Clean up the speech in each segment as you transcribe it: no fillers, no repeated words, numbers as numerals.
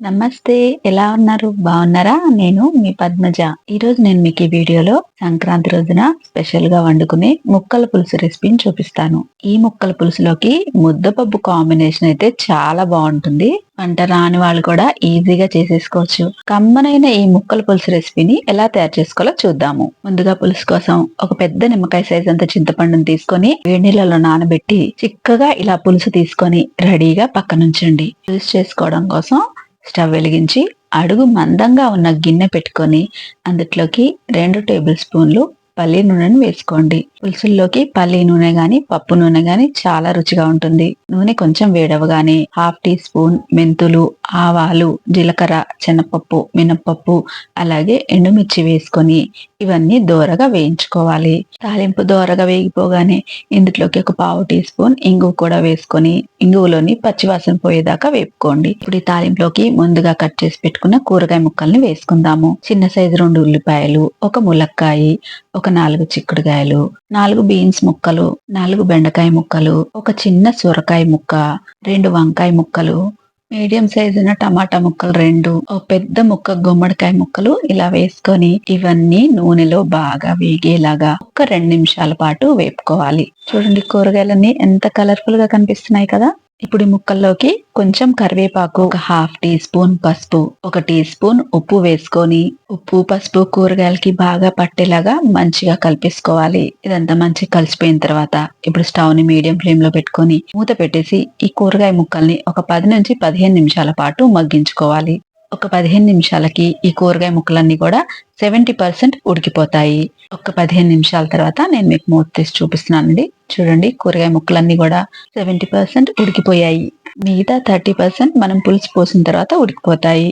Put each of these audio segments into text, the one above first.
నమస్తే. ఎలా ఉన్నారు? బావున్నారా? నేను మీ పద్మజ. ఈరోజు నేను మీకు ఈ వీడియోలో సంక్రాంతి రోజున స్పెషల్‌గా వండుకునే ముక్కల పులుసు రెసిపీని చూపిస్తాను. ఈ ముక్కల పులుసులోకి ముద్దపప్పు కాంబినేషన్ అయితే చాలా బావుంటుంది. వంట రాని వాళ్ళు కూడా ఈజీగా చేసేసుకోవచ్చు. కమ్మనైన ఈ ముక్కల పులుసు రెసిపీని ఎలా తయారు చేసుకోవాలో చూద్దాము. ముందుగా పులుసు కోసం ఒక పెద్ద నిమ్మకాయ సైజ్ అంత చింతపండుని తీసుకొని వేడి నీళ్ళలో నానబెట్టి చిక్కగా ఇలా పులుసు తీసుకొని రెడీగా పక్కనుంచండి. పులుసు చేసుకోవడం కోసం స్టవ్ వెలిగించి అడుగు మందంగా ఉన్న గిన్నె పెట్టుకొని అందులోకి 2 టేబుల్ స్పూన్లు పల్లి నూనెను వేసుకోండి. పులుసుల్లోకి పల్లి నూనె గాని పప్పు నూనె గాని చాలా రుచిగా ఉంటుంది. నూనె కొంచెం వేడవగానే 1/2 టీ స్పూన్ మెంతులు, ఆవాలు, జీలకర్ర, శనగపప్పు, మినపప్పు అలాగే ఎండుమిర్చి వేసుకొని ఇవన్నీ దోరగా వేయించుకోవాలి. తాలింపు దోరగా వేగిపోగానే ఇందులోకి ఒక 1/2 టీ స్పూన్ ఇంగువ కూడా వేసుకొని ఇంగువలోని పచ్చివాసన పోయేదాకా వేపుకోండి. ఇప్పుడు ఈ తాలింపులోకి ముందుగా కట్ చేసి పెట్టుకున్న కూరగాయ ముక్కల్ని వేసుకుందాము. చిన్న సైజు 2 ఉల్లిపాయలు, ఒక ములక్కాయి, ఒక 4 చిక్కుడుగాయలు, 4 బీన్స్ ముక్కలు, 4 బెండకాయ ముక్కలు, ఒక చిన్న సొరకాయ ముక్క, 2 వంకాయ ముక్కలు, మీడియం సైజున టమాటా ముక్కలు 2, ఒక పెద్ద ముక్క గుమ్మడికాయ ముక్కలు ఇలా వేసుకొని ఇవన్నీ నూనెలో బాగా వేగేలాగా ఒక 2 నిమిషాల పాటు వేపుకోవాలి. చూడండి కూరగాయలన్నీ ఎంత కలర్ఫుల్ గా కనిపిస్తున్నాయి కదా. ఇప్పుడు ఈ ముక్కల్లోకి కొంచెం కరివేపాకు, ఒక 1/2 టీ స్పూన్ పసుపు, 1 టీ స్పూన్ ఉప్పు వేసుకొని ఉప్పు పసుపు కూరగాయలకి బాగా పట్టేలాగా మంచిగా కలిపేసుకోవాలి. ఇదంతా మంచిగా కలిసిపోయిన తర్వాత ఇప్పుడు స్టవ్ ని మీడియం ఫ్లేమ్ లో పెట్టుకొని మూత పెట్టేసి ఈ కూరగాయ ముక్కల్ని ఒక 10 నుంచి 15 నిమిషాల పాటు మగ్గించుకోవాలి. ఒక 15 నిమిషాలకి ఈ కూరగాయ ముక్కలన్నీ కూడా 70% ఉడికిపోతాయి. ఒక 15 నిమిషాల తర్వాత నేను మీకు మూత తీసి చూపిస్తున్నానండి. చూడండి కూరగాయ ముక్కలన్నీ కూడా 70% ఉడికిపోయాయి. మిగతా 30% మనం పులుసు పోసిన తర్వాత ఉడికిపోతాయి.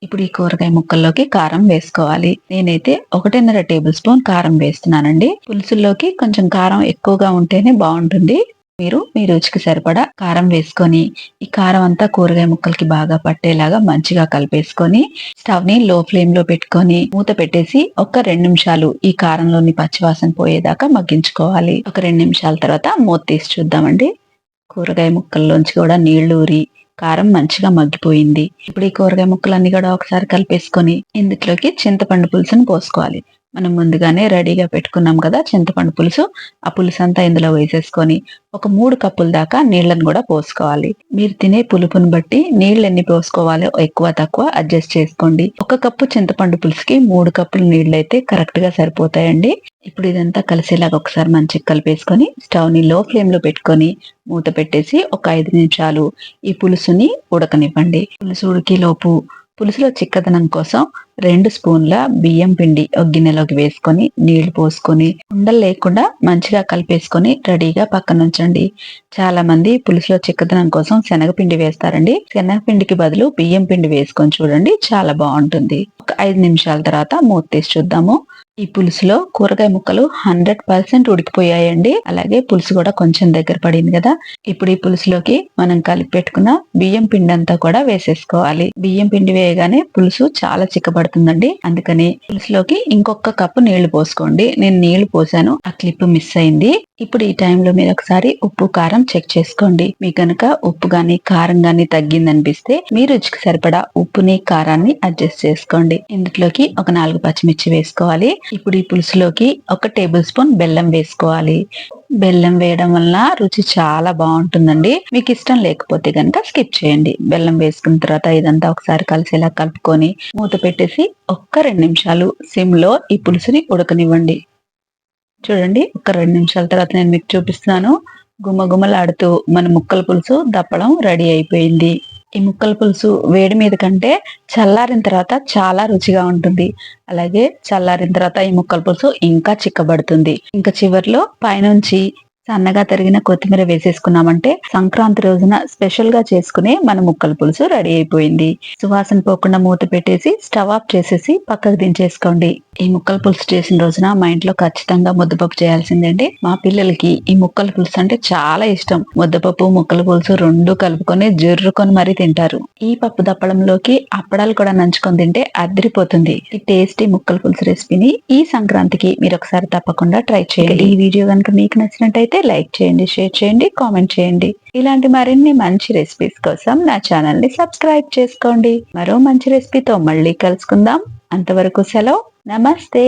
ఇప్పుడు ఈ కూరగాయ ముక్కల్లోకి కారం వేసుకోవాలి. నేనైతే 1.5 టేబుల్ స్పూన్ కారం వేస్తున్నానండి. పులుసుల్లోకి కొంచెం కారం ఎక్కువగా ఉంటేనే బాగుంటుంది. మీరు మీ రుచికి సరిపడా కారం వేసుకొని ఈ కారం అంతా కూరగాయ ముక్కలకి బాగా పట్టేలాగా మంచిగా కలిపేసుకొని స్టవ్ ని లో ఫ్లేమ్ లో పెట్టుకొని మూత పెట్టేసి ఒక 2 నిమిషాలు ఈ కారంలోని పచ్చివాసన పోయేదాకా మగ్గించుకోవాలి. ఒక 2 నిమిషాల తర్వాత మూత తీసి చూద్దామండి. కూరగాయ ముక్కల్లోంచి కూడా నీళ్లు ఊరి కారం మంచిగా మగ్గిపోయింది. ఇప్పుడు ఈ కూరగాయ ముక్కలన్నీ కూడా ఒకసారి కలిపేసుకొని ఇందులోకి చింతపండు పులుసును పోసుకోవాలి. మనం ముందుగానే రెడీగా పెట్టుకున్నాం కదా చింతపండు పులుసు. ఆ పులుసు అంతా ఇందులో వేసేసుకొని ఒక 3 కప్పుల దాకా నీళ్లను కూడా పోసుకోవాలి. మీరు తినే పులుపుని బట్టి నీళ్ళు ఎన్ని పోసుకోవాలో ఎక్కువ తక్కువ అడ్జస్ట్ చేసుకోండి. 1 కప్పు చింతపండు పులుసుకి 3 కప్పులు నీళ్ళు అయితే కరెక్ట్ గా సరిపోతాయండి. ఇప్పుడు ఇదంతా కలిసేలాగా ఒకసారి మంచిగా కలిపేసుకొని స్టవ్ ని లో ఫ్లేమ్ లో పెట్టుకొని మూత పెట్టేసి ఒక 5 నిమిషాలు ఈ పులుసుని ఉడకనివ్వండి. పులుసు ఉడికే లోపు పులుసులో చిక్కదనం కోసం 2 స్పూన్ల బియ్యం పిండి ఒక గిన్నెలోకి వేసుకొని నీళ్లు పోసుకొని ఉండలు లేకుండా మంచిగా కలిపేసుకొని రెడీగా పక్కనుంచండి. చాలా మంది పులుసులో చిక్కదనం కోసం శనగపిండి వేస్తారండి. శనగపిండికి బదులు బియ్యం పిండి వేసుకొని చూడండి, చాలా బాగుంటుంది. ఒక 5 నిమిషాల తర్వాత మూత తీసి చూద్దాము. ఈ పులుసులో కూరగాయ ముక్కలు 100% ఉడికిపోయాయండి. అలాగే పులుసు కూడా కొంచెం దగ్గర పడింది కదా. ఇప్పుడు ఈ పులుసులోకి మనం కలిపి పెట్టుకున్న బియ్యం పిండి అంతా కూడా వేసేసుకోవాలి. బియ్యం పిండి వేయగానే పులుసు చాలా చిక్కబడుతుందండి. అందుకని పులుసులోకి ఇంకొక కప్పు నీళ్లు పోసుకోండి. నేను నీళ్లు పోసాను, ఆ క్లిప్ మిస్ అయింది. ఇప్పుడు ఈ టైంలో మీరు ఒకసారి ఉప్పు కారం చెక్ చేసుకోండి. మీకు గనక ఉప్పు గాని కారం గాని తగ్గిందనిపిస్తే మీ రుచికి సరిపడా ఉప్పుని కారాన్ని అడ్జస్ట్ చేసుకోండి. ఇందులోకి ఒక 4 పచ్చిమిర్చి వేసుకోవాలి. ఇప్పుడు ఈ పులుసులోకి 1 టేబుల్ స్పూన్ బెల్లం వేసుకోవాలి. బెల్లం వేయడం వల్ల రుచి చాలా బాగుంటుందండి. మీకు ఇష్టం లేకపోతే గనక స్కిప్ చేయండి. బెల్లం వేసుకున్న తర్వాత ఇదంతా ఒకసారి కలిసేలా కలుపుకొని మూత పెట్టేసి ఒక్క 2 నిమిషాలు సిమ్ లో ఈ పులుసుని ఉడకనివ్వండి. చూడండి ఒక 2 నిమిషాల తర్వాత నేను మీకు చూపిస్తున్నాను. గుమగుమలాడుతూ మన ముక్కల పులుసు దప్పడం రెడీ అయిపోయింది. ఈ ముక్కల పులుసు వేడి మీద కంటే చల్లారిన తర్వాత చాలా రుచిగా ఉంటుంది. అలాగే చల్లారిన తర్వాత ఈ ముక్కల పులుసు ఇంకా చిక్కబడుతుంది. ఇంకా చివర్లో పైనుంచి సన్నగా తరిగిన కొత్తిమీర వేసేసుకున్నామంటే సంక్రాంతి రోజున స్పెషల్ గా చేసుకునే మన ముక్కల పులుసు రెడీ అయిపోయింది. సువాసన పోకుండా మూత పెట్టేసి స్టవ్ ఆఫ్ చేసేసి పక్కకు దించేసుకోండి. ఈ ముక్కల పులుసు చేసిన రోజున మా ఇంట్లో ఖచ్చితంగా ముద్దపప్పు చేయాల్సిందండి. మా పిల్లలకి ఈ ముక్కల పులుసు అంటే చాలా ఇష్టం. ముద్దపప్పు ముక్కల పులుసు రెండు కలుపుకొని జుర్రుకొని మరీ తింటారు. ఈ పప్పు దప్పడంలోకి అప్పడాలు కూడా నంచుకొని తింటే అదిరిపోతుంది. ఈ టేస్టీ ముక్కల పులుసు రెసిపీని ఈ సంక్రాంతికి మీరు ఒకసారి తప్పకుండా ట్రై చేయండి. ఈ వీడియో కనుక మీకు నచ్చినట్టయితే లైక్ చేయండి, షేర్ చేయండి, కామెంట్ చేయండి. ఇలాంటి మరిన్ని మంచి రెసిపీస్ కోసం నా ఛానల్ ని సబ్స్క్రైబ్ చేసుకోండి. మరో మంచి రెసిపీతో మళ్ళీ కలుసుకుందాం. అంతవరకు సెలవు. నమస్తే.